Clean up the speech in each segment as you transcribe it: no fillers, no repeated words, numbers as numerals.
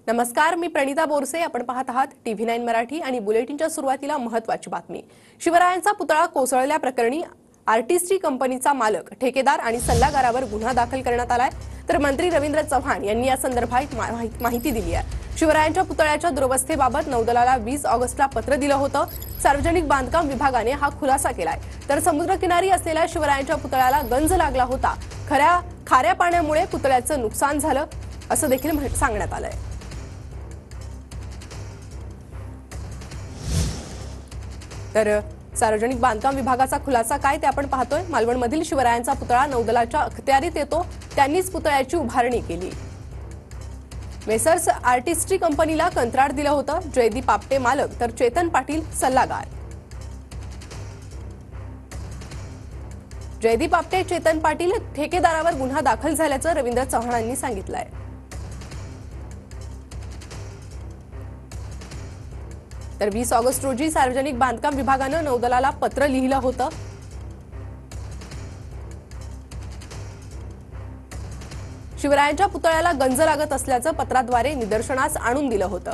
नमस्कार, मी प्रणिता बोरसे. आपण पाहत आहात TV9 मराठी आणि बुलेटिनच्या सुरुवातीला महत्त्वाची बातमी. शिवरायांचा पुतळा कोसळल्याप्रकरणी आर्टिस्ट्री कंपनीचा मालक, ठेकेदार आणि सल्लागारावर गुन्हा दाखल करण्यात आलाय. तर मंत्री रवींद्र चव्हाण यांनी या संदर्भात माहिती दिली आहे. शिवरायांच्या पुतळ्याच्या दुरवस्थेबाबत नौदलाला 20 ऑगस्टला पत्र दिलं होतं. सार्वजनिक बांधकाम विभागाने हा खुलासा केलाय. तर समुद्रकिनारी असलेल्या शिवरायांच्या पुतळ्याला गंज लागला होता. खाऱ्या पाण्यामुळे पुतळ्याचं नुकसान झालं असं देखील सांगण्यात आलंय. तर सार्वजनिक बांधकाम विभागाचा खुलासा काय ते आपण पाहतोय. मालवणमधील शिवरायांचा पुतळा नौदलाच्या अखत्यारीत येतो. त्यांनीच पुतळ्याची उभारणी केली. मेसर्स आर्टिस्ट्री कंपनीला कंत्राट दिलं होतं. जयदीप आपटे मालक, तर चेतन पाटील सल्लागार. जयदीप आपटे, चेतन पाटील ठेकेदारावर गुन्हा दाखल झाल्याचं रवींद्र चव्हाणांनी सांगितलंय. तर 20 ऑगस्ट रोजी सार्वजनिक बांधकाम विभागानं नौदलाला पत्र लिहिलं होतं. शिवरायांच्या पुतळ्याला गंज लागत असल्याचं पत्राद्वारे निदर्शनास आणून दिलं होतं.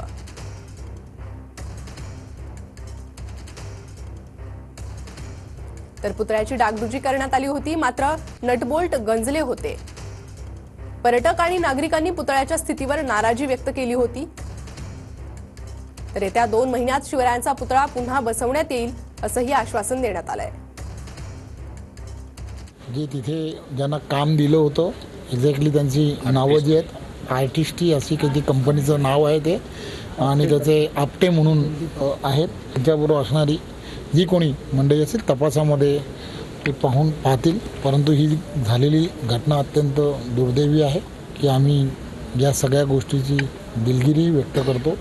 तर पुतळ्याची डागडुजी करण्यात आली होती, मात्र नटबोल्ट गंजले होते. पर्यटक आणि नागरिकांनी पुतळ्याच्या स्थितीवर नाराजी व्यक्त केली होती. तर येत्या 2 महिन्यात शिवरायांचा पुतळा पुन्हा बसवण्यात येईल असंही आश्वासन देण्यात आलंय. जे तिथे ज्यांना काम दिलं होतं, एक्झॅक्टली त्यांची नावं जी आहेत, आर्टिस्ट्री अशी काही कंपनीचं नाव आहे ते, आणि त्याचे आपटे म्हणून आहेत. त्याच्याबरोबर असणारी जी कोणी मंडळी असेल तपासामध्ये ते पाहतील. परंतु ही झालेली घटना अत्यंत दुर्दैवी आहे की आम्ही या सगळ्या गोष्टीची दिलगिरी व्यक्त करतो.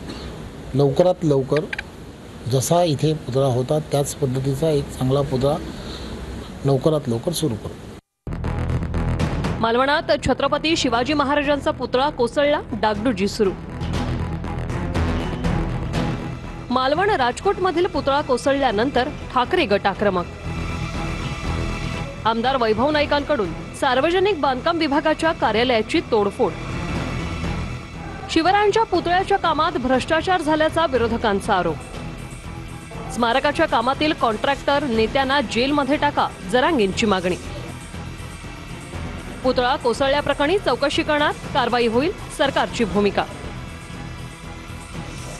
लवकरात लवकर जसा इथे पुतळा होता त्याच पद्धतीचा एक चांगला पुतळा लवकरात लवकर सुरू करू. मालवणात छत्रपती शिवाजी महाराजांचा पुतळा कोसळला, डागडुजी सुरू. मालवण राजकोटमधील पुतळा कोसळल्यानंतर ठाकरे गट आक्रमक. आमदार वैभव नाईकांकडून सार्वजनिक बांधकाम विभागाच्या कार्यालयाची तोडफोड. शिवरायांच्या पुतळ्याच्या कामात भ्रष्टाचार झाल्याचा विरोधकांचा आरोप. स्मारकाच्या कामातील कॉन्ट्रॅक्टर नेत्यांना जेलमध्ये टाका, जरांगेंची मागणी. पुतळा कोसळल्याप्रकरणी चौकशी करणार, कारवाई होईल, सरकारची भूमिका.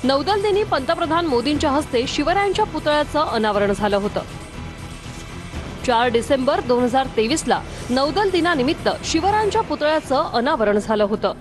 नौदल दिनी पंतप्रधान मोदींच्या हस्ते शिवरायांच्या पुतळ्याचं अनावरण झालं होतं. 4 डिसेंबर 2023ला नौदल दिनानिमित्त शिवरायांच्या पुतळ्याचं अनावरण झालं होतं.